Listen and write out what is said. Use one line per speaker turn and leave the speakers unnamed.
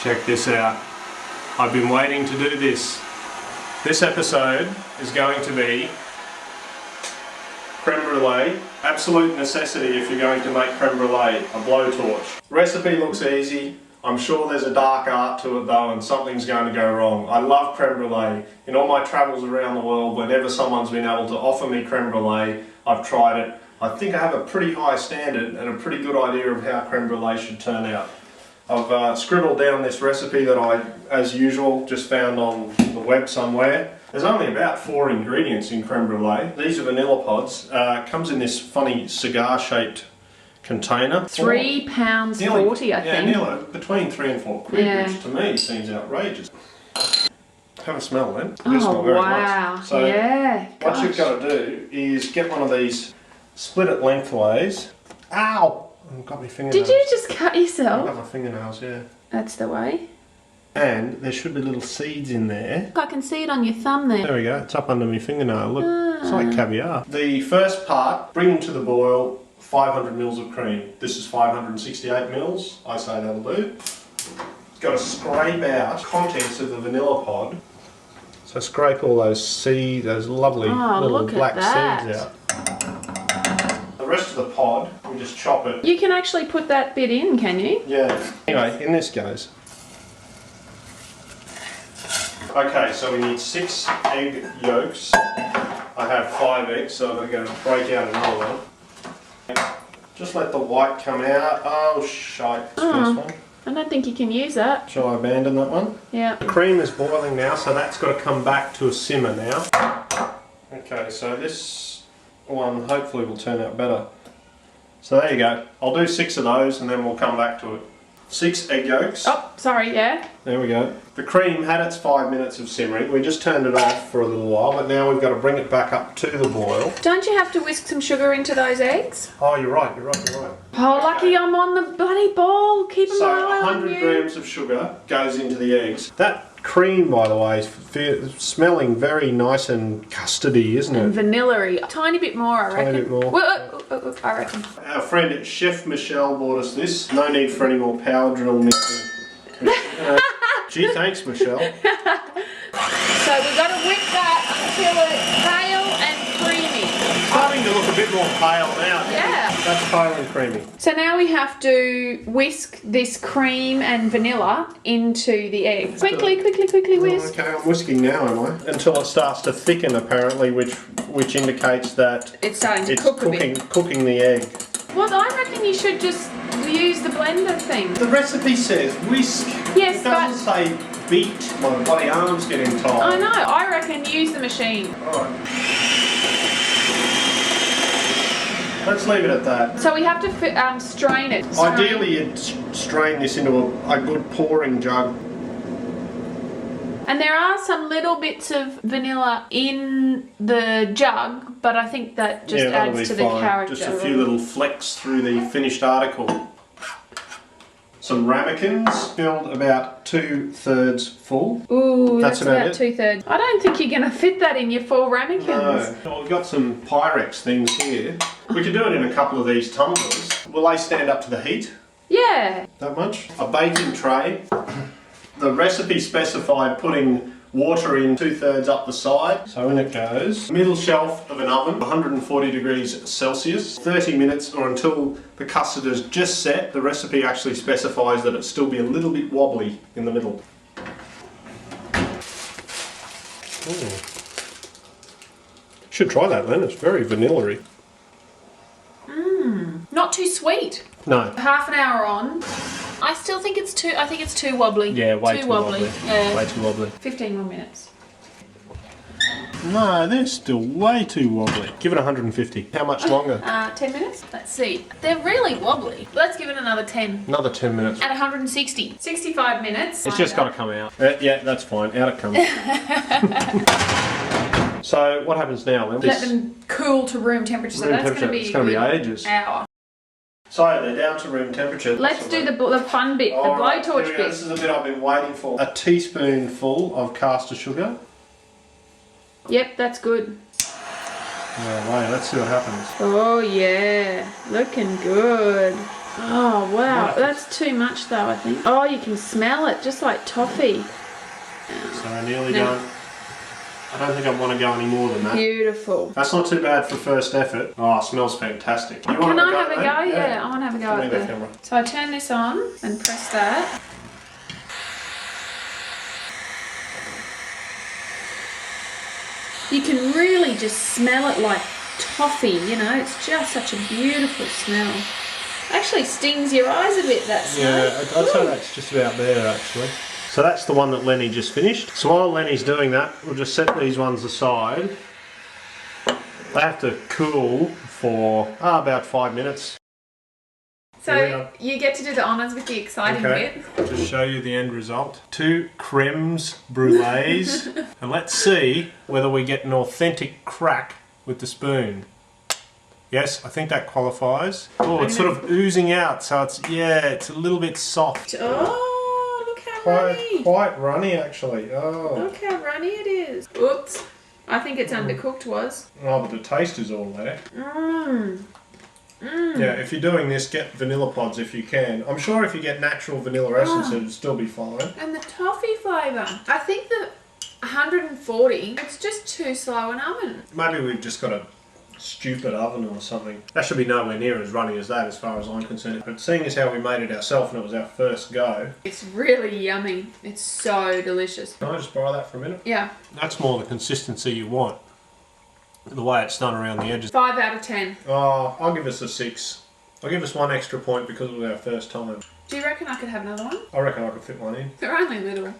Check this out. I've been waiting to do this. This episode is going to be creme brulee. Absolute necessity if you're going to make creme brulee, a blowtorch. Recipe looks easy. I'm sure there's a dark art to it though, and something's going to go wrong. I love creme brulee. In all my travels around the world, whenever someone's been able to offer me creme brulee, I've tried it. I think I have a pretty high standard and a pretty good idea of how creme brulee should turn out. I've scribbled down this recipe that I, as usual, just found on the web somewhere. There's only about 4 ingredients in creme brulee. These are vanilla pods. Comes in this funny cigar-shaped container.
£3.40, I think.
Yeah, nearly between 3 and 4 quid,
yeah.
Which to me seems outrageous. Have a smell then.
Oh,
not very
wow.
much. So
yeah.
what you've got to do is get one of these, split it lengthways. Ow! I've got my fingernails.
Did you just cut yourself?
I've got my fingernails, yeah.
That's the way.
And there should be little seeds in there.
I can see it on your thumb there.
There we go, it's up under my fingernail. Look, it's like caviar. The first part, bring to the boil 500 mils of cream. This is 568 mils. I say that'll do. It's got to scrape out contents of the vanilla pod. So scrape all those seeds, those lovely little black seeds out. The rest of the pod, we just chop it.
You can actually put that bit in, can you?
Yeah. Anyway, in this goes. Okay, so we need 6 egg yolks. I have 5 eggs, so I'm going to break out another one. Just let the white come out. Oh, shite. This first one.
I don't think you can use that.
Shall I abandon that one?
Yeah.
The cream is boiling now, so that's got to come back to a simmer now. Okay, so this one hopefully will turn out better. So there you go. I'll do 6 of those and then we'll come back to it. 6 egg yolks.
Oh, sorry, yeah.
There we go. The cream had its 5 minutes of simmering. We just turned it off for a little while, but now we've got to bring it back up to the boil.
Don't you have to whisk some sugar into those eggs?
Oh, you're right, you're right, you're right.
Oh, lucky I'm on the bloody ball. Keep an eye on you.
100 grams of sugar goes into the eggs. That cream, by the way, is smelling very nice and custardy, isn't it?
And vanilla-y. A tiny bit more, I reckon.
Tiny bit more.
Well, I reckon.
Our friend Chef Michelle bought us this. No need for any more power drill mixing. Gee, thanks, Michelle.
So we've got to whip that until it's pale and creamy.
Starting to look a bit more pale now.
Yeah.
That's pale and creamy.
So now we have to whisk this cream and vanilla into the eggs. Quickly whisk.
Okay, I'm whisking now, am I? Until it starts to thicken, apparently, which indicates that
It's starting to cook a bit.
Cooking the egg.
Well, I reckon you should just use the blender thing.
The recipe says whisk.
Yes,
it doesn't say beat. My bloody arm's getting tired.
I know. I reckon use the machine.
Alright. Let's leave it at that.
So we have to strain it.
Ideally, you'd strain this into a good pouring jug.
And there are some little bits of vanilla in the jug, but I think that just adds to the character.
Just a few little flecks through the finished article. Some ramekins, filled about 2/3 full.
Ooh, that's about
it.
2/3. I don't think you're going to fit that in your 4 ramekins.
No. Well, we've got some Pyrex things here. We could do it in a couple of these tumblers. Will they stand up to the heat?
Yeah.
That much? A baking tray. The recipe specified putting water in 2/3 up the side. So in it goes. Middle shelf of an oven, 140 degrees Celsius. 30 minutes or until the custard is just set. The recipe actually specifies that it still be a little bit wobbly in the middle. Should try that then, it's very vanilla-y.
Not too sweet.
No.
Half an hour on. I still think it's too. I think it's too wobbly.
Yeah, way too wobbly.
Yeah.
Way too wobbly.
15 more minutes.
No, they're still way too wobbly. Give it 150. How much longer?
10 minutes. Let's see. They're really wobbly. Let's give it another 10.
Another 10 minutes.
At 160. 65 minutes.
It's just got to come out. Yeah, that's fine. Out it comes. So what happens now then?
Let them cool to room temperature. So that's going to be.
It's going to be ages.
Hour.
So they're down to room temperature.
Let's do the fun bit, the blowtorch bit.
This is the bit I've been waiting for. A teaspoonful of caster sugar.
Yep, that's good.
No way, let's see what happens.
Oh yeah, looking good. Oh wow, that's too much though, I think. Oh, you can smell it, just like toffee.
So I nearly done. I don't think I want to go any more than that.
Beautiful.
That's not too bad for first effort. Oh, it smells fantastic.
Can I have a go? Yeah, I want to have a go at the camera. So I turn this on and press that. You can really just smell it like toffee, you know, it's just such a beautiful smell. Actually stings your eyes a bit, that smell.
Yeah, I'd say that's just about there actually. So that's the one that Lenny just finished. So while Lenny's doing that, we'll just set these ones aside. They have to cool for about 5 minutes.
So you get to do the honours with the exciting bit.
I'll just show you the end result. 2 cremes brulees. And let's see whether we get an authentic crack with the spoon. Yes, I think that qualifies. Oh, it's sort of oozing out, so it's a little bit soft.
Oh, look how runny.
Quite runny actually. Oh.
Look how runny it is. Oops. I think it's undercooked was.
Oh, but the taste is all there.
Mmm. Mm.
Yeah, if you're doing this, get vanilla pods if you can. I'm sure if you get natural vanilla essence, it'd still be fine.
And the toffee flavour. I think the 140, it's just too slow an oven.
Maybe we've just got a stupid oven or something. That should be nowhere near as runny as that as far as I'm concerned. But seeing as how we made it ourselves and it was our first go.
It's really yummy. It's so delicious.
Can I just borrow that for a minute?
Yeah.
That's more the consistency you want. The way it's done around the edges.
5 out of 10.
Oh, I'll give us a 6. I'll give us 1 extra point because it was our first time.
Do you reckon I could have another one?
I reckon I could fit one in.
They're only little.